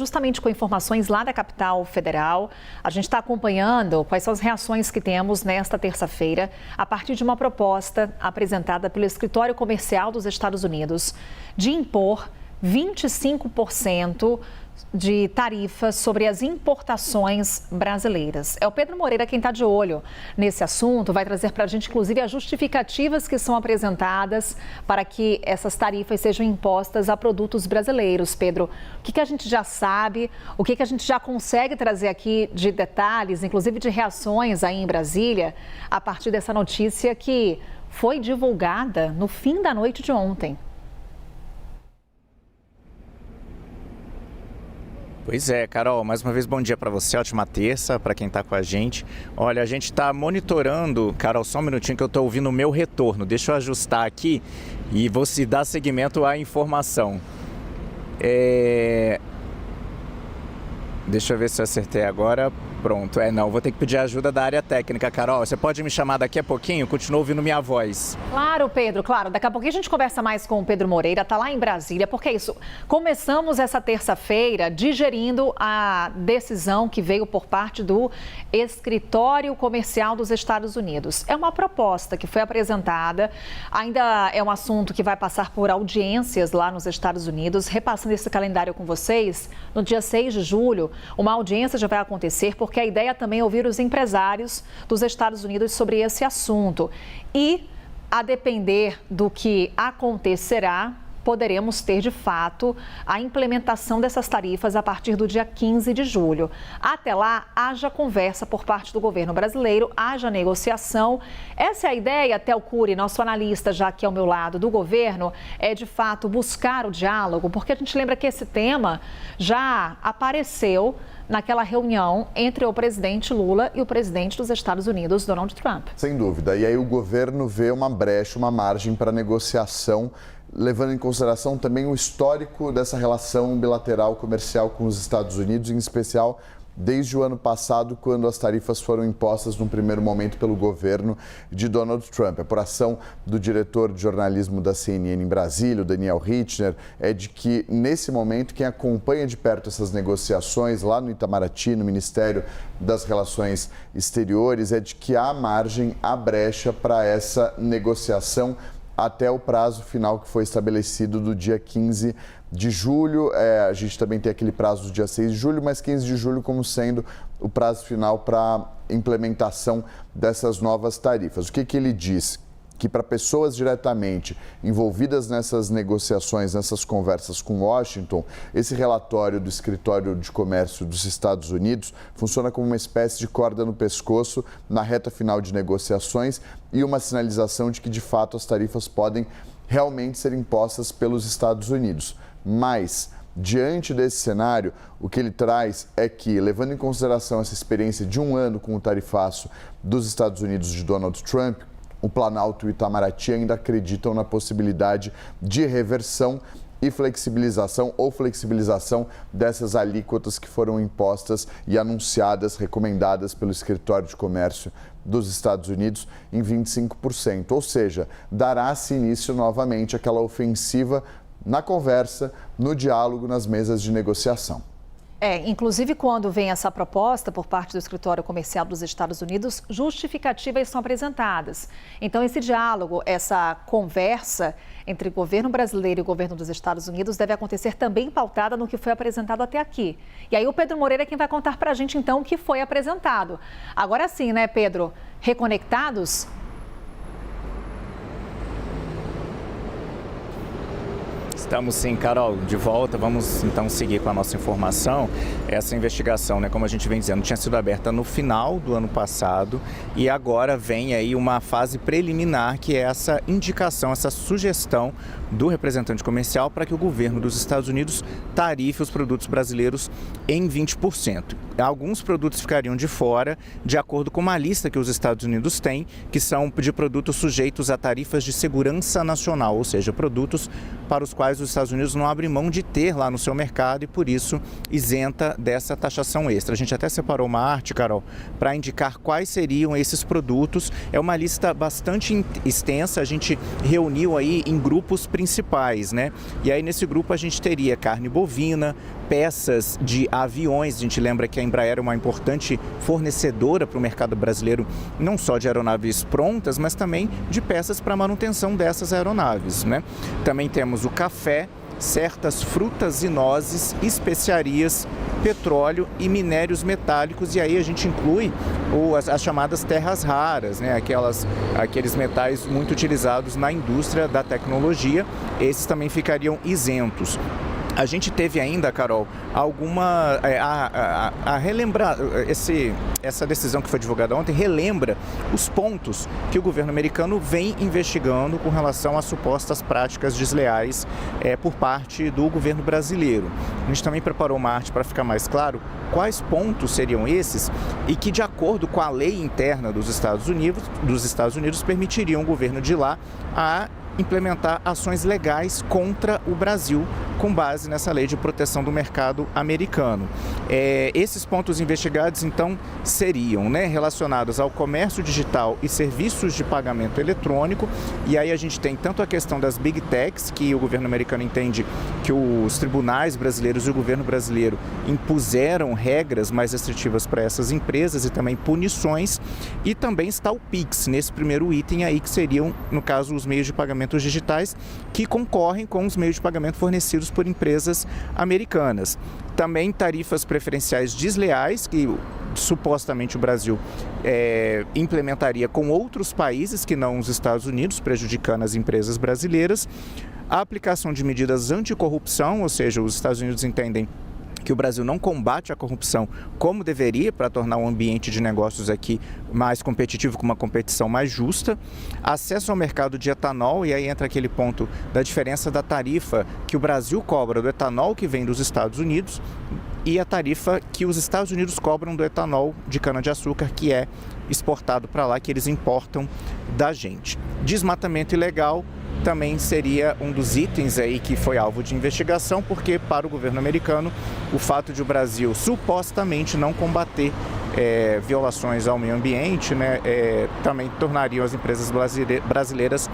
Justamente com informações lá da capital federal, a gente está acompanhando quais são as reações que temos nesta terça-feira, a partir de uma proposta apresentada pelo Escritório Comercial dos Estados Unidos de impor 25% de tarifas sobre as importações brasileiras. É o Pedro Moreira quem está de olho nesse assunto, vai trazer para a gente, inclusive, as justificativas que são apresentadas para que essas tarifas sejam impostas a produtos brasileiros. Pedro, o que a gente já sabe, o que a gente já consegue trazer aqui de detalhes, inclusive de reações aí em Brasília, a partir dessa notícia que foi divulgada no fim da noite de ontem? Pois é, Carol, mais uma vez bom dia para você, ótima terça para quem está com a gente. Olha, a gente está monitorando, Carol, só um minutinho que eu estou ouvindo o meu retorno, deixa eu ajustar aqui e vou se dar seguimento à informação. Deixa eu ver se eu acertei agora. Pronto, não, vou ter que pedir ajuda da área técnica. Carol, você pode me chamar daqui a pouquinho? Continuo ouvindo minha voz. Claro, Pedro, claro. Daqui a pouquinho a gente conversa mais com o Pedro Moreira, tá lá em Brasília, porque é isso. Começamos essa terça-feira digerindo a decisão que veio por parte do Escritório Comercial dos Estados Unidos. É uma proposta que foi apresentada, ainda é um assunto que vai passar por audiências lá nos Estados Unidos. Repassando esse calendário com vocês, no dia 6 de julho, uma audiência já vai acontecer, porque a ideia também é ouvir os empresários dos Estados Unidos sobre esse assunto. E, a depender do que acontecerá, poderemos ter, de fato, a implementação dessas tarifas a partir do dia 15 de julho. Até lá, haja conversa por parte do governo brasileiro, haja negociação. Essa é a ideia, Theo Cury, nosso analista já aqui ao meu lado do governo, é, de fato, buscar o diálogo, porque a gente lembra que esse tema já apareceu naquela reunião entre o presidente Lula e o presidente dos Estados Unidos, Donald Trump. Sem dúvida. E aí o governo vê uma brecha, uma margem para negociação, levando em consideração também o histórico dessa relação bilateral comercial com os Estados Unidos, em especial desde o ano passado, quando as tarifas foram impostas num primeiro momento pelo governo de Donald Trump. A apuração do diretor de jornalismo da CNN em Brasília, o Daniel Hittner, é de que, nesse momento, quem acompanha de perto essas negociações lá no Itamaraty, no Ministério das Relações Exteriores, é de que há margem, há brecha para essa negociação até o prazo final que foi estabelecido do dia 15 de julho. A gente também tem aquele prazo do dia 6 de julho, mas 15 de julho como sendo o prazo final para implementação dessas novas tarifas. O que ele diz? Que para pessoas diretamente envolvidas nessas negociações, nessas conversas com Washington, esse relatório do Escritório de Comércio dos Estados Unidos funciona como uma espécie de corda no pescoço na reta final de negociações e uma sinalização de que, de fato, as tarifas podem realmente ser impostas pelos Estados Unidos. Mas, diante desse cenário, o que ele traz é que, levando em consideração essa experiência de um ano com o tarifaço dos Estados Unidos de Donald Trump, o Planalto e o Itamaraty ainda acreditam na possibilidade de reversão e flexibilização dessas alíquotas que foram impostas e anunciadas, recomendadas pelo Escritório de Comércio dos Estados Unidos em 25%. Ou seja, dará-se início novamente àquela ofensiva na conversa, no diálogo, nas mesas de negociação. Inclusive quando vem essa proposta por parte do Escritório Comercial dos Estados Unidos, justificativas são apresentadas. Então, esse diálogo, essa conversa entre o governo brasileiro e o governo dos Estados Unidos deve acontecer também pautada no que foi apresentado até aqui. E aí o Pedro Moreira é quem vai contar pra gente, então, o que foi apresentado. Agora sim, né, Pedro? Reconectados? Estamos sim, Carol, de volta. Vamos então seguir com a nossa informação. Essa investigação, né, como a gente vem dizendo, tinha sido aberta no final do ano passado e agora vem aí uma fase preliminar, que é essa indicação, essa sugestão do representante comercial para que o governo dos Estados Unidos tarife os produtos brasileiros em 20%. Alguns produtos ficariam de fora, de acordo com uma lista que os Estados Unidos têm, que são de produtos sujeitos a tarifas de segurança nacional, ou seja, produtos para os quais quais os Estados Unidos não abrem mão de ter lá no seu mercado e, por isso, isenta dessa taxação extra. A gente até separou uma arte, Carol, para indicar quais seriam esses produtos. É uma lista bastante extensa, a gente reuniu aí em grupos principais, né? E aí nesse grupo a gente teria carne bovina, peças de aviões. A gente lembra que a Embraer é uma importante fornecedora para o mercado brasileiro, não só de aeronaves prontas, mas também de peças para manutenção dessas aeronaves, né? Também temos o café, certas frutas e nozes, especiarias, petróleo e minérios metálicos, e aí a gente inclui as chamadas terras raras, né? Aqueles metais muito utilizados na indústria da tecnologia, esses também ficariam isentos. A gente teve ainda, Carol, a relembrar, essa decisão que foi divulgada ontem relembra os pontos que o governo americano vem investigando com relação a supostas práticas desleais por parte do governo brasileiro. A gente também preparou uma arte para ficar mais claro quais pontos seriam esses e que, de acordo com a lei interna dos Estados Unidos permitiriam o governo de lá a implementar ações legais contra o Brasil, com base nessa lei de proteção do mercado americano. Esses pontos investigados, então, seriam, né, relacionados ao comércio digital e serviços de pagamento eletrônico, e aí a gente tem tanto a questão das Big Techs, que o governo americano entende que os tribunais brasileiros e o governo brasileiro impuseram regras mais restritivas para essas empresas e também punições, e também está o PIX, nesse primeiro item aí, que seriam, no caso, os meios de pagamento digitais que concorrem com os meios de pagamento fornecidos por empresas americanas. Também tarifas preferenciais desleais que supostamente o Brasil implementaria com outros países que não os Estados Unidos, prejudicando as empresas brasileiras. A aplicação de medidas anticorrupção, ou seja, os Estados Unidos entendem que o Brasil não combate a corrupção como deveria para tornar o ambiente de negócios aqui mais competitivo, com uma competição mais justa. Acesso ao mercado de etanol, e aí entra aquele ponto da diferença da tarifa que o Brasil cobra do etanol que vem dos Estados Unidos e a tarifa que os Estados Unidos cobram do etanol de cana-de-açúcar que é exportado para lá, que eles importam da gente. Desmatamento ilegal também seria um dos itens aí que foi alvo de investigação, porque para o governo americano o fato de o Brasil supostamente não combater violações ao meio ambiente, né, também tornariam as empresas brasileiras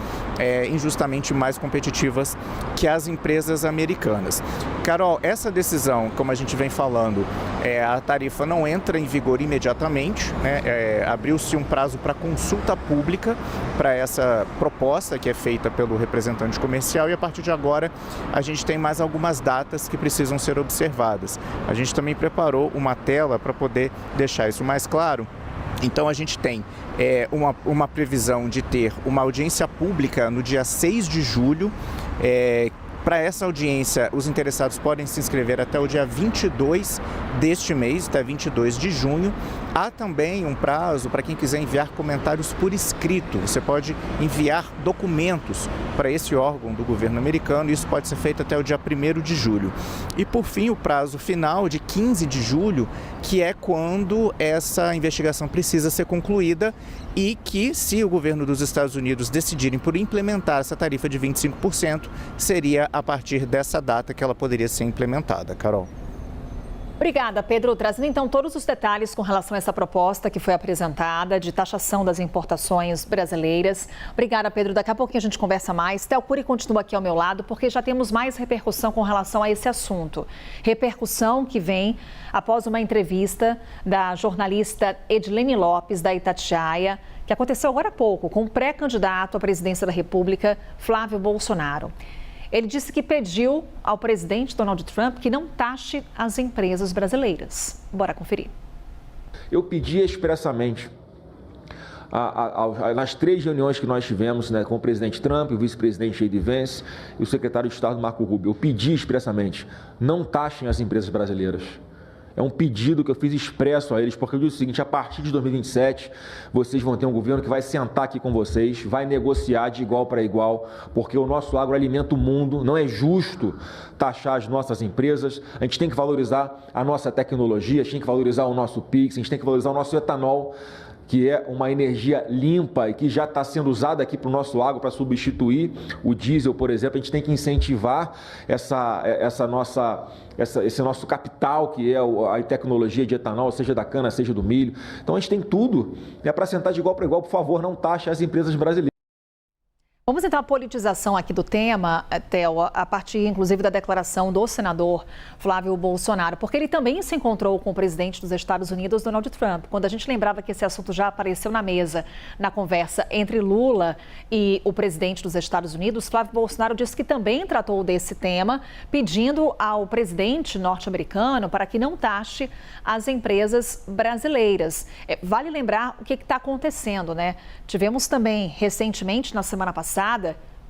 injustamente mais competitivas que as empresas americanas. Carol, essa decisão, como a gente vem falando, a tarifa não entra em vigor imediatamente, né, abriu-se um prazo para consulta pública para essa proposta que é feita pelo representante comercial, e a partir de agora a gente tem mais algumas datas que precisam ser observadas. A gente também preparou uma tela para poder deixar isso mais claro. Então a gente tem uma previsão de ter uma audiência pública no dia 6 de julho. Para essa audiência, os interessados podem se inscrever até o dia 22 deste mês, até 22 de junho. Há também um prazo para quem quiser enviar comentários por escrito. Você pode enviar documentos para esse órgão do governo americano, e isso pode ser feito até o dia 1º de julho. E, por fim, o prazo final de 15 de julho, que é quando essa investigação precisa ser concluída e que, se o governo dos Estados Unidos decidirem por implementar essa tarifa de 25%, seria a partir dessa data que ela poderia ser implementada. Carol. Obrigada, Pedro. Trazendo então todos os detalhes com relação a essa proposta que foi apresentada de taxação das importações brasileiras. Obrigada, Pedro. Daqui a pouquinho a gente conversa mais. Théo Cury continua aqui ao meu lado porque já temos mais repercussão com relação a esse assunto. Repercussão que vem após uma entrevista da jornalista Edilene Lopes, da Itatiaia, que aconteceu agora há pouco com o pré-candidato à presidência da República, Flávio Bolsonaro. Ele disse que pediu ao presidente Donald Trump que não taxe as empresas brasileiras. Bora conferir. Eu pedi expressamente, nas 3 reuniões que nós tivemos, né, com o presidente Trump, o vice-presidente J.D. Vance e o secretário de Estado Marco Rubio, eu pedi expressamente, não taxem as empresas brasileiras. É um pedido que eu fiz expresso a eles, porque eu disse o seguinte: a partir de 2027, vocês vão ter um governo que vai sentar aqui com vocês, vai negociar de igual para igual, porque o nosso agro alimenta o mundo, não é justo taxar as nossas empresas, a gente tem que valorizar a nossa tecnologia, a gente tem que valorizar o nosso PIX, a gente tem que valorizar o nosso etanol. que é uma energia limpa e que já está sendo usada aqui para o nosso agro para substituir o diesel, por exemplo. A gente tem que incentivar esse nosso capital, que é a tecnologia de etanol, seja da cana, seja do milho. Então a gente tem tudo para sentar de igual para igual. Por favor, não taxe as empresas brasileiras. Vamos entrar na politização aqui do tema, Theo, a partir, inclusive, da declaração do senador Flávio Bolsonaro, porque ele também se encontrou com o presidente dos Estados Unidos, Donald Trump. Quando a gente lembrava que esse assunto já apareceu na mesa, na conversa entre Lula e o presidente dos Estados Unidos, Flávio Bolsonaro disse que também tratou desse tema, pedindo ao presidente norte-americano para que não taxe as empresas brasileiras. Vale lembrar o que está acontecendo, né? Tivemos também, recentemente, na semana passada,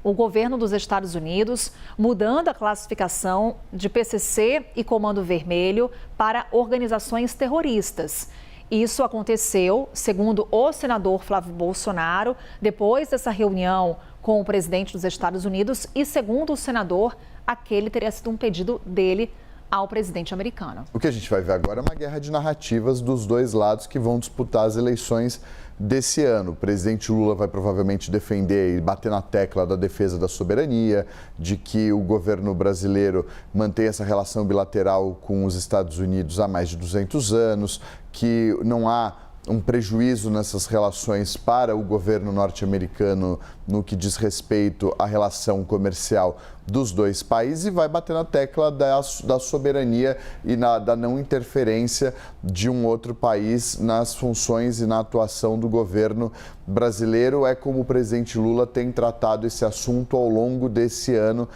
o governo dos Estados Unidos mudando a classificação de PCC e Comando Vermelho para organizações terroristas. Isso aconteceu, segundo o senador Flávio Bolsonaro, depois dessa reunião com o presidente dos Estados Unidos e, segundo o senador, aquele teria sido um pedido dele ao presidente americano. O que a gente vai ver agora é uma guerra de narrativas dos dois lados que vão disputar as eleições desse ano. O presidente Lula vai provavelmente defender e bater na tecla da defesa da soberania, de que o governo brasileiro mantém essa relação bilateral com os Estados Unidos há mais de 200 anos, que não há um prejuízo nessas relações para o governo norte-americano no que diz respeito à relação comercial dos dois países, e vai bater na tecla da soberania e da não interferência de um outro país nas funções e na atuação do governo brasileiro. É como o presidente Lula tem tratado esse assunto ao longo desse ano,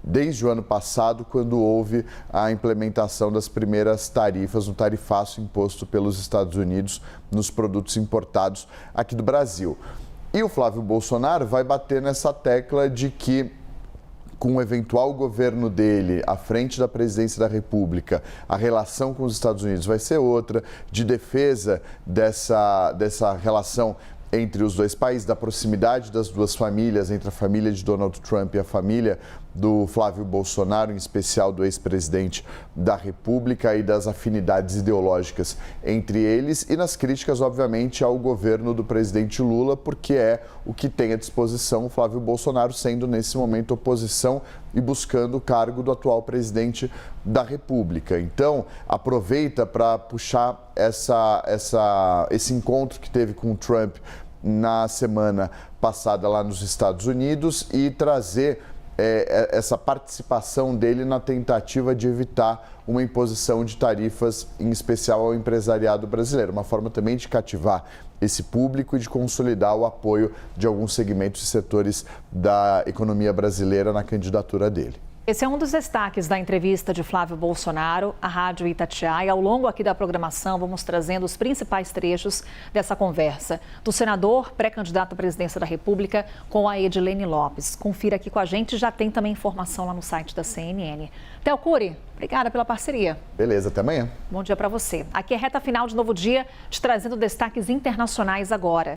desde o ano passado, quando houve a implementação das primeiras tarifas, no tarifaço imposto pelos Estados Unidos nos produtos importados aqui do Brasil. E o Flávio Bolsonaro vai bater nessa tecla de que, com o eventual governo dele à frente da presidência da República, a relação com os Estados Unidos vai ser outra, de defesa dessa relação entre os dois países, da proximidade das duas famílias, entre a família de Donald Trump e a família do Flávio Bolsonaro, em especial do ex-presidente da República, e das afinidades ideológicas entre eles, e nas críticas, obviamente, ao governo do presidente Lula, porque é o que tem à disposição o Flávio Bolsonaro, sendo nesse momento oposição e buscando o cargo do atual presidente da República. Então, aproveita para puxar esse encontro que teve com o Trump na semana passada lá nos Estados Unidos e trazer essa participação dele na tentativa de evitar uma imposição de tarifas, em especial ao empresariado brasileiro. Uma forma também de cativar esse público e de consolidar o apoio de alguns segmentos e setores da economia brasileira na candidatura dele. Esse é um dos destaques da entrevista de Flávio Bolsonaro à Rádio Itatiaia. Ao longo aqui da programação, vamos trazendo os principais trechos dessa conversa do senador pré-candidato à presidência da República com a Edilene Lopes. Confira aqui com a gente, já tem também informação lá no site da CNN. Theo Cury, obrigada pela parceria. Beleza, até amanhã. Bom dia para você. Aqui é reta final de Novo Dia, te trazendo destaques internacionais agora.